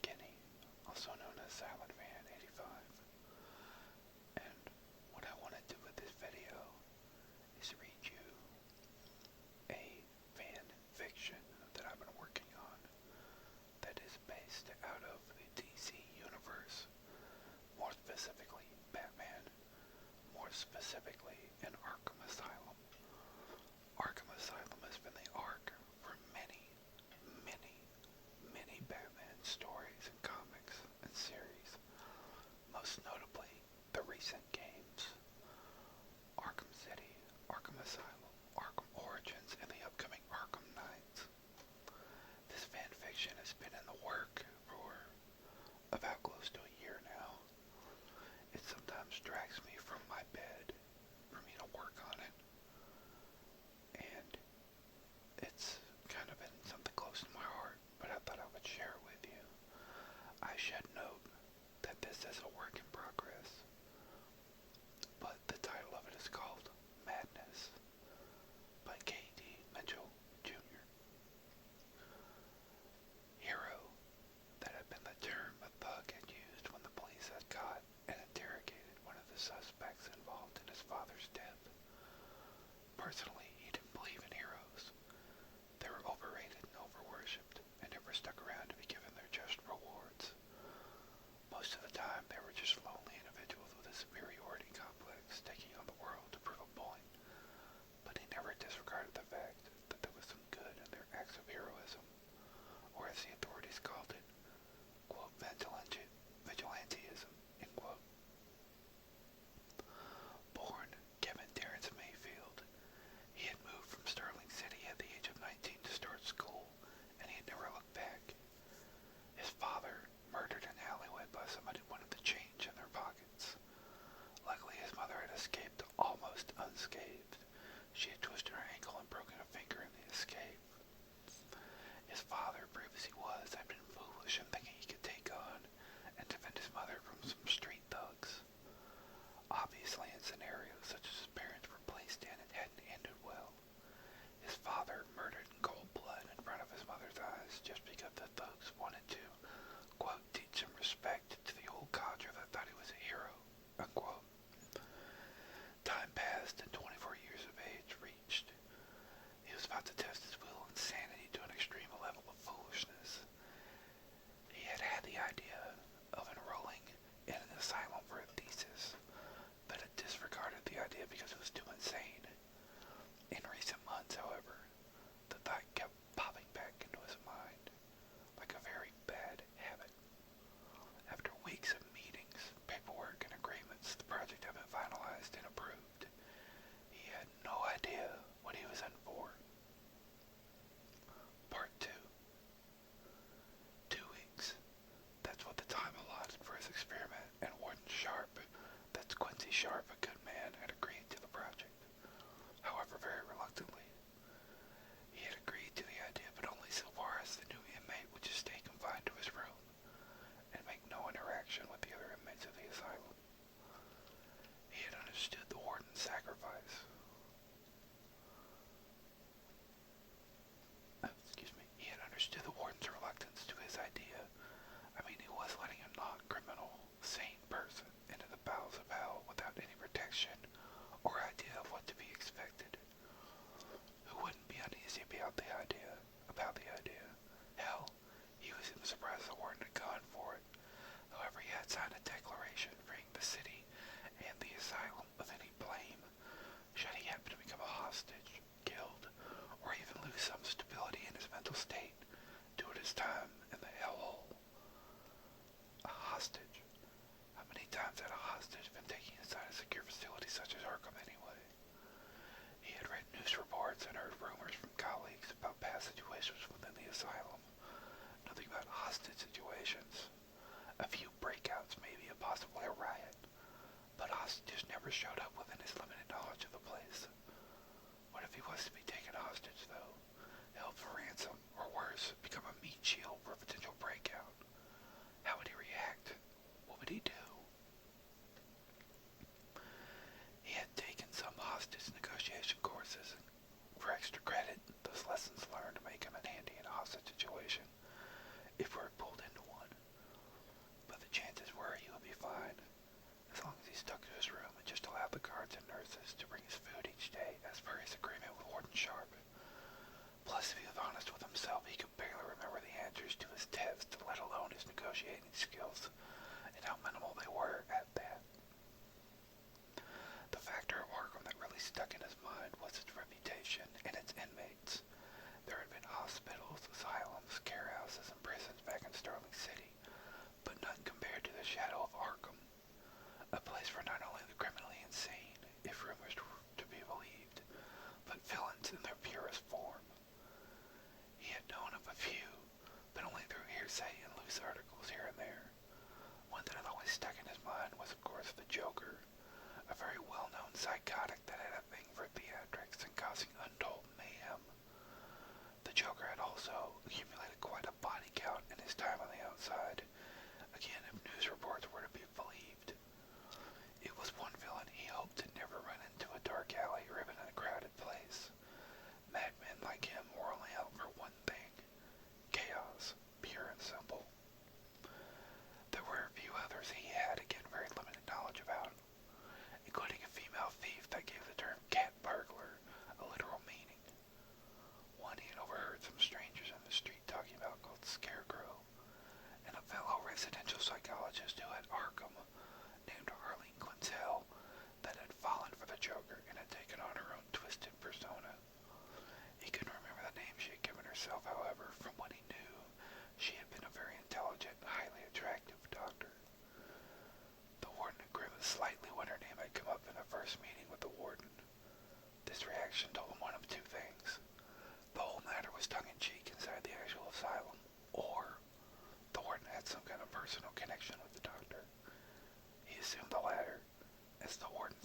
Kenny, also known as Silent Fan 85, and what I want to do with this video is read you a fan fiction that I've been working on that is based out of the DC universe, more specifically Batman, more specifically in Arkham Asylum. Arkham Asylum has been the arc for many, many, many Batman stories and comics and series, most notably the recent games, Arkham City, Arkham Asylum, Arkham Origins, and the upcoming Arkham Knights. This fanfiction has been in the work for about close to a year now. It sometimes drags me from my bed for me to work on it, and it's kind of been something close to my heart, but I thought I would share it with you. I should note that this is a work in progress, but the title of it is called Madness by K.D. Mitchell Jr. Hero, that had been the term a thug had used when the police had caught and interrogated one of the suspects involved in his father's death. Personally, he didn't believe in heroes. They were overrated and overworshipped, and never stuck around to be given their just rewards. Most of the time, they were just lonely individuals with a superiority complex taking on the world to prove a point. But he never disregarded the fact that there was some good in their acts of heroism, or as the authorities called it, quote, vigilantism, end quote. Born Kevin Terrence Mayfield, he had moved from Sterling City at the age of 19 to start school, and he had never looked back. His father, murdered in an alleyway by somebody who wanted the change in their pockets. Luckily, his mother had escaped almost unscathed. She had twisted her ankle and broken a finger in the escape. His father, brave as he was, had been foolish in thinking he could take on and defend his mother from some street thugs. Obviously, in scenarios such as his parents were placed in, it hadn't ended well. His father murdered in cold blood in front of his mother's eyes just because the thugs wanted to, quote, teach some respect to the old codger that thought he was a hero, unquote. Time passed and 24 years of age reached. He was about to test his will and sanity to an extreme level of foolishness. He had had the idea of enrolling in an asylum for a thesis, but had disregarded the idea because it was too insane. In recent months, however, the thought kept popping back into his mind, like a very bad habit. After weeks of meetings, paperwork, and agreements, the project had been finalized and approved. He had no idea what he was in for. Part 2. 2 weeks. That's what the time allotted for his experiment, and Warden Sharp, that's Quincy Sharp, a good man, had agreed to the project. However, very reluctantly. He had agreed to the idea, but only so far as the new inmate would just stay confined to his room and make no interaction with the other inmates of the asylum. He had understood the warden's sacrifice. He had understood the warden's reluctance to his idea. I mean, he was letting a non-criminal, sane person into the bowels of hell without any protection or idea of what to be expected. Who wouldn't be uneasy about the idea? Hell, he was even surprised the warden had gone for it. However, he had signed a declaration freeing the city and the asylum of any blame should he happen to become a hostage, killed, or even lose some stability in his mental state due to his time in the hellhole. A hostage? How many times had a hostage been taken inside a secure facility such as Arkham anyway? He had read news reports and heard rumors from colleagues about past situations within the asylum. Nothing about hostage situations. A few breakouts, maybe, and possibly a riot. But hostages never showed up within his limited knowledge of the place. What if he was to be taken hostage, though? Held for ransom, or worse, become a meat shield for a potential breakout? How would he react? What would he do? He had taken some hostage negotiation courses, and for extra credit, those lessons learned to make him in handy in a hostage situation, if we were pulled into one. skills, and how minimal they were at that. The factor of Arkham that really stuck in his mind was its reputation and its inmates. There had been hospitals, asylums, care houses, and prisons back in Starling City, but none compared to the shadow of Arkham, a place for not only the criminally insane, if rumors were to be believed, but villains in their purest form. He had known of a few, but only through hearsay and loose articles here and there. One that had always stuck in his mind was, of course, the Joker, a very well-known psychotic that had a thing for theatrics and causing untold mayhem. The Joker had also accumulated quite a body count in his time on the outside, again if news reports were to be believed. It was one villain he hoped to never run into a dark alley or even in a crowded place. Madmen like him were only out for one thing: chaos, pure and simple. There were a few others he had, again, very limited knowledge about, including a female thief that gave the term cat burglar a literal meaning. One he had overheard some strangers in the street talking about called Scarecrow, and a fellow residential psychologist who had Arkham, named Arlene Quinzel, that had fallen for the Joker and had taken on her own twisted persona. He couldn't remember the name she had given herself, however. From what he knew, she had been a very intelligent, highly attractive doctor. The warden had grimaced slightly when her name had come up in the first meeting with the warden. This reaction told him one of two things: the whole matter was tongue-in-cheek inside the actual asylum, or the warden had some kind of personal connection with the doctor. He assumed the latter, as the warden